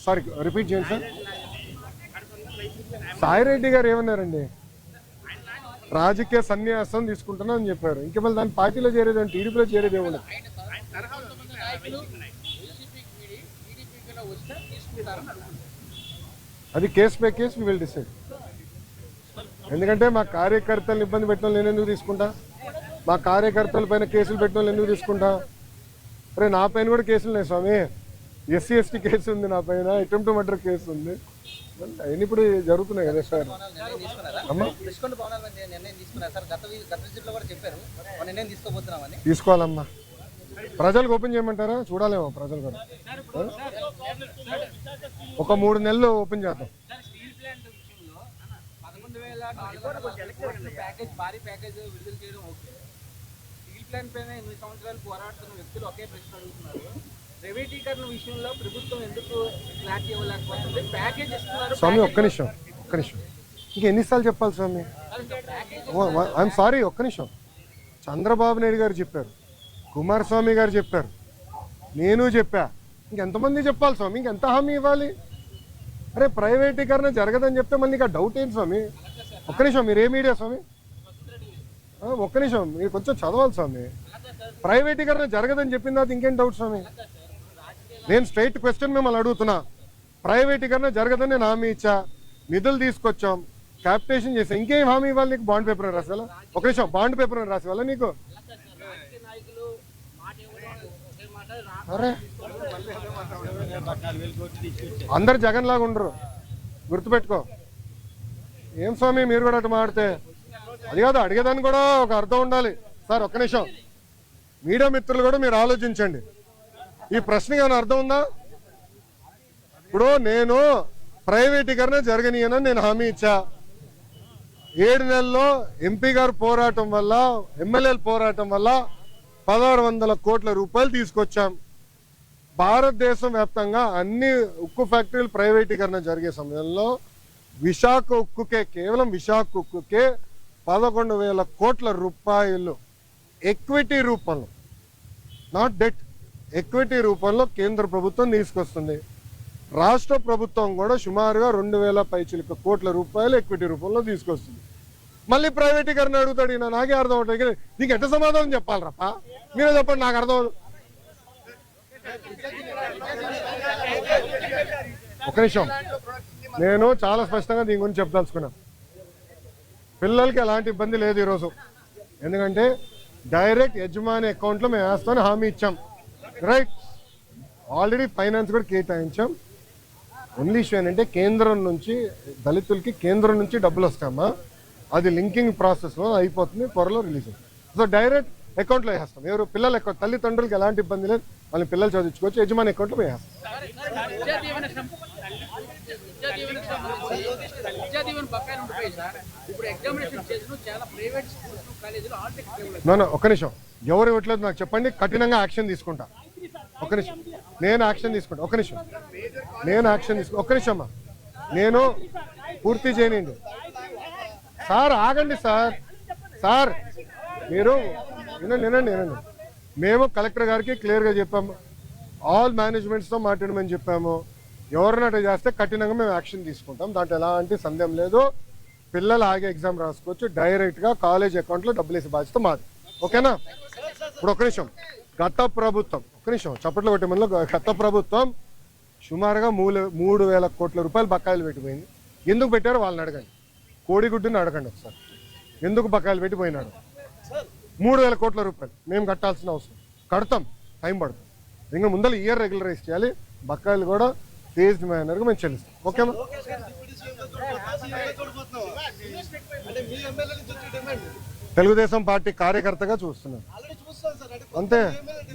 Sorry repeat చేయండి sir. Sai Reddy గారు ఏమన్నారండి? రాజకీయ సన్యాసం తీసుకుంటున్నా అని చెప్పారు. ఇంకా మళ్ళీ దాని పార్టీలో చేరేది అంటే టీడీపీలో చేరేది ఏమన్నా? అది case by case will decide. ఎందుకంటే మా కార్యకర్తలను ఇబ్బంది పెట్టిన నేను ఎందుకు తీసుకుంటా? మా కార్యకర్తల పైన కేసులు పెట్టిన వాళ్ళు ఎందుకు తీసుకుంటా? అరే నా పైన కూడా కేసులు ఉన్నాయి స్వామి. ఎస్సీ ఎస్టీ కేసు ఉంది నా పైన, అటెంప్ట్ మర్డర్ కేసు ఉంది. అవన్నీ ఇప్పుడు జరుగుతున్నాయి కదా సార్. తీసుకోవాలమ్మా. ప్రజలకు ఓపెన్ చేయమంటారా? చూడాలేమో ప్రజలు కూడా. ఒక 3 నెలలు ఓపెన్ చేద్దాం. స్వామి ఒక్క నిమిషం ఇంకా ఎన్నిసార్లు చెప్పాలి స్వామి? ఐఎమ్ సారీ, ఒక్క నిమిషం. చంద్రబాబు నాయుడు గారు చెప్పారు, కుమారస్వామి గారు చెప్పారు, నేను చెప్పా. ఇంకెంతమంది చెప్పాలి స్వామి? ఇంకెంత హామీ ఇవ్వాలి? అరే ప్రైవేటీకరణ జరగదని చెప్తే మళ్ళీ ఇంకా డౌట్ ఏంటి స్వామి? ఒక్క నిమిషం, మీరు ఏ మీడియా స్వామి? ఒక్క నిమిషం, మీరు కొంచెం చదవాలి స్వామి. ప్రైవేటీకరణ జరగదని చెప్పిన తర్వాత ఇంకేం డౌట్ స్వామి? నేను స్ట్రైట్ క్వశ్చన్ మిమ్మల్ని అడుగుతున్నా. ప్రైవేటీకరణ జరగదని నేను హామీ ఇచ్చా, నిధులు తీసుకొచ్చాం, క్యాపిటేషన్ చేసాం, ఇంకేం హామీ ఇవ్వాలి నీకు? బాండ్ పేపర్ రాసేవాళ్ళ? ఒక నిమిషం, బాండ్ పేపర్ రాసేవాళ్ళ నీకు? అరే అందరు జగన్ లాగా ఉండరు, గుర్తుపెట్టుకో. ఏం స్వామి మీరు కూడా అటు మాడితే? అది కాదు, అడిగేదాన్ని కూడా ఒక అర్థం ఉండాలి సార్. ఒక్క నిమిషం, మీడియా మిత్రులు కూడా మీరు ఆలోచించండి. ఈ ప్రశ్నకి ఏమైనా అర్థం ఉందా? ఇప్పుడు నేను ప్రైవేటీకరణ జరగనీయనని నేను హామీ ఇచ్చా. 7 నెలల్లో ఎంపీ గారు పోరాటం వల్ల, ఎమ్మెల్యేల పోరాటం వల్ల 1600 కోట్ల రూపాయలు తీసుకొచ్చాం. భారతదేశం వ్యాప్తంగా అన్ని ఉక్కు ఫ్యాక్టరీలు ప్రైవేటీకరణ జరిగే సమయంలో విశాఖ ఉక్కుకే, కేవలం విశాఖ ఉక్కుకే 11,000 కోట్ల రూపాయలు ఎక్విటీ రూపంలో, నాట్ డెట్, ఎక్విటీ రూపంలో కేంద్ర ప్రభుత్వం తీసుకొస్తుంది. రాష్ట్ర ప్రభుత్వం కూడా సుమారుగా 2,000 పైచిలుక కోట్ల రూపాయలు ఎక్విటీ రూపంలో తీసుకొస్తుంది. మళ్ళీ ప్రైవేటీకరణ అడుగుతాడు. ఈయన నాకే అర్థం అవుతుంది. నీకు ఎట్ట సమాధానం చెప్పాలి రప్ప? మీరే చెప్పండి, నాకు అర్థం. ఒక నిమిషం, నేను చాలా స్పష్టంగా దీని గురించి చెప్పదలుచుకున్నా. పిల్లలకి ఎలాంటి ఇబ్బంది లేదు ఈరోజు. ఎందుకంటే డైరెక్ట్ యజమాని అకౌంట్లో మేము వేస్తామని హామీ ఇచ్చాం. రైట్, ఆల్రెడీ ఫైనాన్స్ కూడా కేటాయించాం. ఓన్లీ ఇష్యూ ఏంటంటే కేంద్రం నుంచి దళితులకి కేంద్రం నుంచి డబ్బులు వస్తామా, అది లింకింగ్ ప్రాసెస్లో అయిపోతుంది, త్వరలో రిలీజ్ అవుతుంది. సో డైరెక్ట్ అకౌంట్లో వేస్తాం. ఎవరు పిల్లల అకౌంట్, తల్లిదండ్రులకి ఎలాంటి ఇబ్బంది లేదు, వాళ్ళని పిల్లలు చదివించుకోవచ్చు, యజమాని అకౌంట్లో వేస్తాం. ఒక్క నిమిషం, ఎవరు ఇవ్వట్లేదు నాకు చెప్పండి, కఠినంగా యాక్షన్ తీసుకుంటా. ఒక్క నిమిషం, నేను యాక్షన్ తీసుకుంటా. ఒక్క నిమిషం, నేను యాక్షన్ తీసుకుంటా. ఒక్క నిమిషం అమ్మా, నేను పూర్తి చేయనండి సార్. ఆగండి సార్. సార్ మీరు వినండి. మేము కలెక్టర్ గారికి క్లియర్గా చెప్పాము, ఆల్ మేనేజ్మెంట్స్తో మాట్లాడమని చెప్పాము. ఎవరినట చేస్తే కఠినంగా మేము యాక్షన్ తీసుకుంటాం, దాంట్లో ఎలాంటి సందేహం లేదు. పిల్లలు ఆగే ఎగ్జామ్ రాసుకోవచ్చు, డైరెక్ట్గా కాలేజ్ అకౌంట్లో డబ్బులు వేసే బాధ్యత మాది. ఓకేనా? ఇప్పుడు ఒక నిమిషం, గత ప్రభుత్వం, ఒక్క నిమిషం చప్పట్లు కొట్టే మనలో, గత ప్రభుత్వం సుమారుగా 3,000 కోట్ల రూపాయలు బకాయిలు పెట్టిపోయింది. ఎందుకు పెట్టారో వాళ్ళని అడగండి, కోడిగుడ్డుని అడగండి ఒకసారి. ఎందుకు బకాయిలు పెట్టిపోయినాడు? 3,000 కోట్ల రూపాయలు మేము కట్టాల్సిన అవసరం, కడతాం, టైం పడుతుంది. ఇంకా ముందర ఇయర్ రెగ్యులరైజ్ చేయాలి, బకాయిలు కూడా ఫేజ్డ్ మేనర్గా మేము చెల్లిస్తాం. ఓకేనా? తెలుగుదేశం పార్టీ కార్యకర్తగా చూస్తున్నాను అంతే.